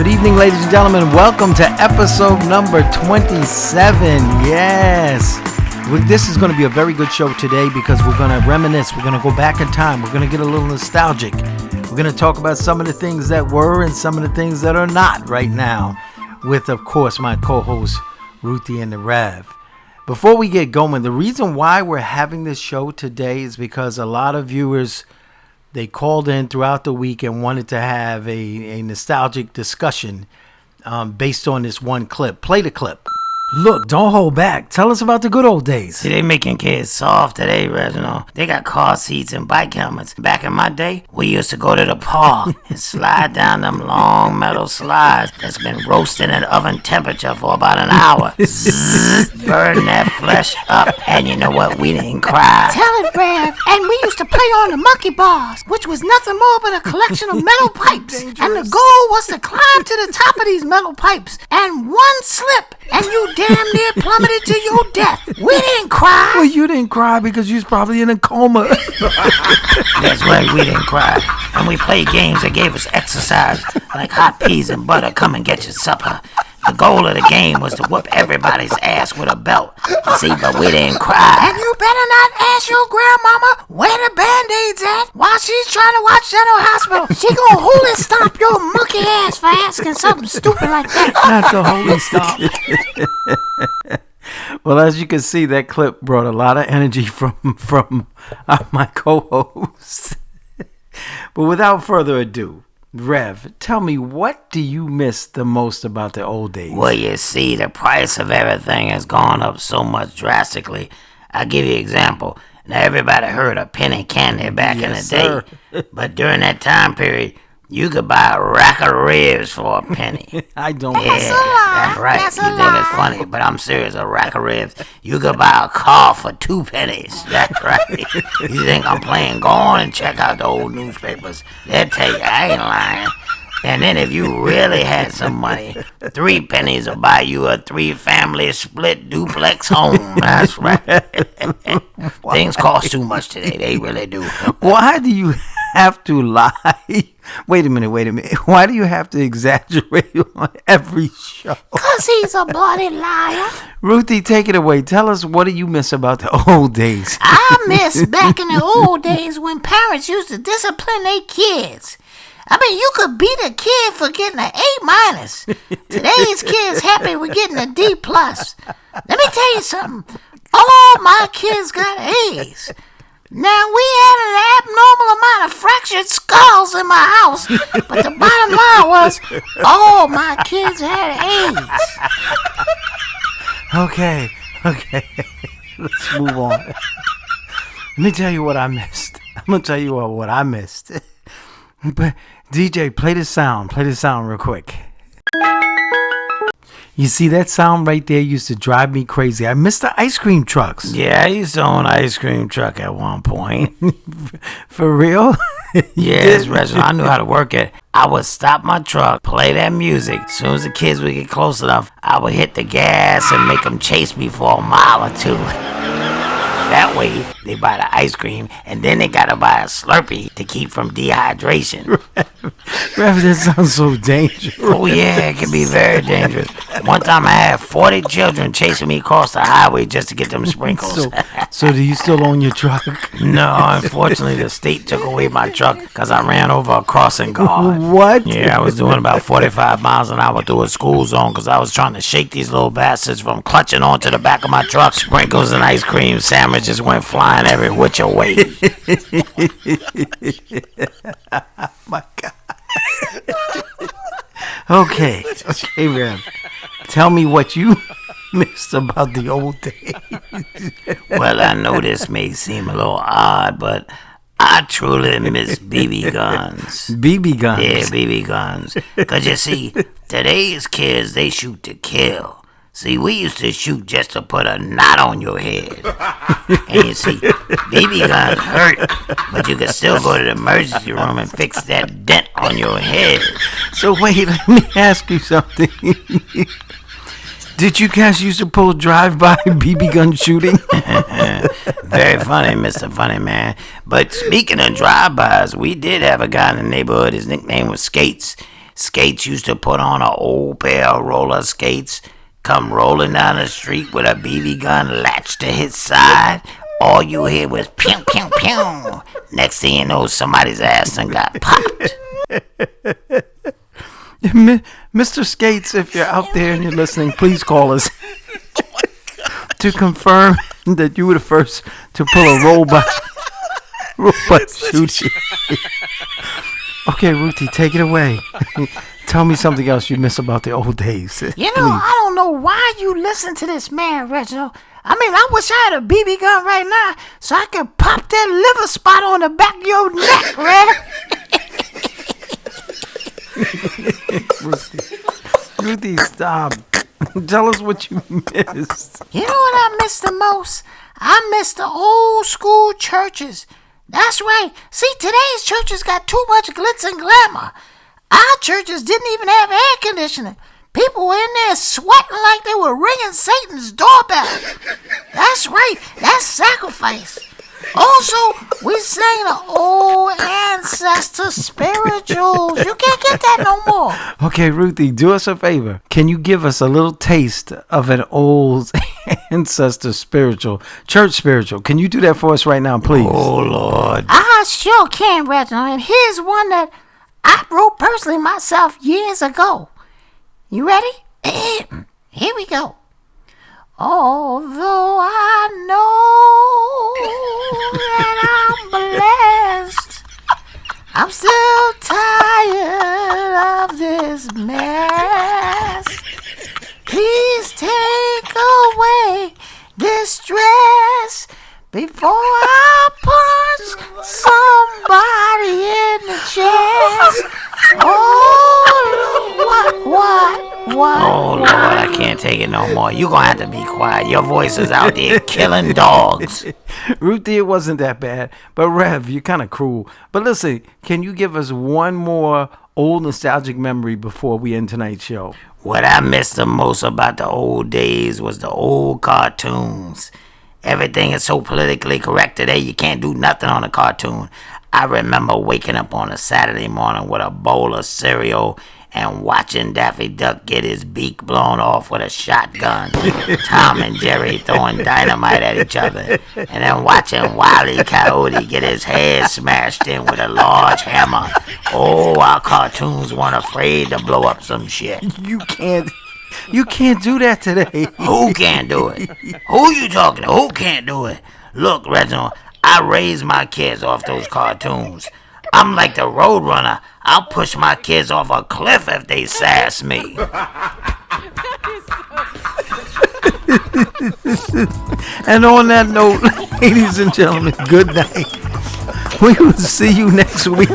Good evening, ladies and gentlemen. Welcome to episode number 27. Yes. This is going to be a very good show today because we're going to reminisce. We're going to go back in time. We're going to get a little nostalgic. We're going to talk about some of the things that were and some of the things that are not right now with, of course, my co-host, Ruthie and Rev. Before we get going, the reason why we're having this show today is because a lot of viewers, they called in throughout the week and wanted to have a nostalgic discussion based on this one clip. Play the clip. Look, don't hold back. Tell us about the good old days. See, they making kids soft today, Reginald. They got car seats and bike helmets. Back in my day, we used to go to the park and slide down them long metal slides that's been roasting at oven temperature for about an hour. Zzz, burn that flesh up. And you know what? We didn't cry. Tell it, Rev. And we used to play on the monkey bars, which was nothing more but a collection of metal pipes. And the goal was to climb to the top of these metal pipes. And one slip, and you damn near plummeted to your death. We didn't cry. Well, you didn't cry because you was probably in a coma. That's right, we didn't cry. And we played games that gave us exercise, like hot peas and butter, come and get your supper. The goal of the game was to whoop everybody's ass with a belt. See, but we didn't cry. And you better not ask your grandmama where the Band-Aids at while she's trying to watch General Hospital. She gonna hold and stomp your monkey ass for asking something stupid like that. Not the holy stomp. Well, as you can see, that clip brought a lot of energy from my co-host. But without further ado, Rev, tell me, what do you miss the most about the old days? Well, you see, the price of everything has gone up so much drastically. I'll give you an example. Now, everybody heard of penny candy back in the day. But during that time period, you could buy a rack of ribs for a penny. I don't. Yeah, that's right. You think it's funny, but I'm serious. A rack of ribs. You could buy a car for 2 pennies. That's right. You think I'm playing? Go on and check out the old newspapers. They'll tell you I ain't lying. And then if you really had some money, 3 pennies will buy you a 3-family split duplex home. That's right. Things cost too much today. They really do. Why do you have to lie? Wait a minute. Why do you have to exaggerate on every show? 'Cause he's a bloody liar. Ruthie, take it away. Tell us, what do you miss about the old days? I miss back in the old days when parents used to discipline their kids. I mean, you could beat a kid for getting an A-. Today's kids happy with getting a D+. Let me tell you something. All my kids got A's. Now, we had an abnormal amount of fractured skulls in my house, but the bottom line was all my kids had A's. Okay. Let's move on. Let me tell you what I missed. I'm going to tell you what I missed. But DJ, play the sound real quick. You see, that sound right there used to drive me crazy. I miss the ice cream trucks. Yeah, I used to own an ice cream truck at one point. For real? Yes, Reginald, I knew how to work it. I would stop my truck, play that music. As soon as the kids would get close enough, I would hit the gas and make them chase me for a mile or 2. That way, they buy the ice cream, and then they gotta buy a Slurpee to keep from dehydration. Rev, that sounds so dangerous. Oh yeah, it can be very dangerous. One time I had 40 children chasing me across the highway just to get them sprinkles. So do you still own your truck? No, unfortunately, the state took away my truck because I ran over a crossing guard. What? Yeah, I was doing about 45 miles an hour through a school zone because I was trying to shake these little bastards from clutching onto the back of my truck. Sprinkles and ice cream sandwiches went flying every which way. My God. Okay, Rev. Tell me what you missed about the old days. Well, I know this may seem a little odd, but I truly miss BB guns. BB guns? Yeah, BB guns. Because you see, today's kids, they shoot to kill. See, we used to shoot just to put a knot on your head. And you see, BB guns hurt, but you can still go to the emergency room and fix that dent on your head. So wait, let me ask you something. Did you guys used to pull drive-by BB gun shooting? Very funny, Mr. Funny Man. But speaking of drive-bys, we did have a guy in the neighborhood. His nickname was Skates. Skates used to put on an old pair of roller skates, come rolling down the street with a BB gun latched to his side. All you hear was pew, pew, pew. Next thing you know, somebody's ass done got popped. Mr. Skates, if you're out there and you're listening, please call us to confirm that you were the first to pull a robot shooting. Okay, Ruthie, take it away. Tell me something else you miss about the old days. You know, I don't know why you listen to this man, Reginald. I mean, I wish I had a BB gun right now so I could pop that liver spot on the back of your neck, Red. Ruthie, stop. Tell us what you missed. You know what I miss the most? I miss the old school churches. That's right. See, today's churches got too much glitz and glamour. Our churches didn't even have air conditioning. People were in there sweating like they were ringing Satan's doorbell. That's right. That's sacrifice. Also, we sang the old ancestor spirituals. You can't get that no more. Okay, Ruthie, do us a favor. Can you give us a little taste of an old ancestor spiritual, church spiritual? Can you do that for us right now, please? Oh, Lord. I sure can, Reginald. And here's one that I wrote personally myself years ago. You ready? Here we go. Although I know that I'm blessed, I'm still tired of this mess. Please take away this stress before I punch somebody in the chest. Oh, Lord, I can't take it no more. You're going to have to be quiet. Your voice is out there killing dogs. Ruthie, it wasn't that bad. But Rev, you're kind of cruel. But listen, can you give us one more old nostalgic memory before we end tonight's show? What I miss the most about the old days was the old cartoons. Everything is so politically correct today, you can't do nothing on a cartoon. I remember waking up on a Saturday morning with a bowl of cereal and watching Daffy Duck get his beak blown off with a shotgun, Tom and Jerry throwing dynamite at each other, and then watching Wile E. Coyote get his head smashed in with a large hammer. Oh, our cartoons weren't afraid to blow up some shit. You can't do that today. Who can't do it? Who you talking to? Who can't do it? Look, Reginald, I raised my kids off those cartoons. I'm like the Roadrunner. I'll push my kids off a cliff if they sass me. And on that note, ladies and gentlemen, good night. We will see you next week.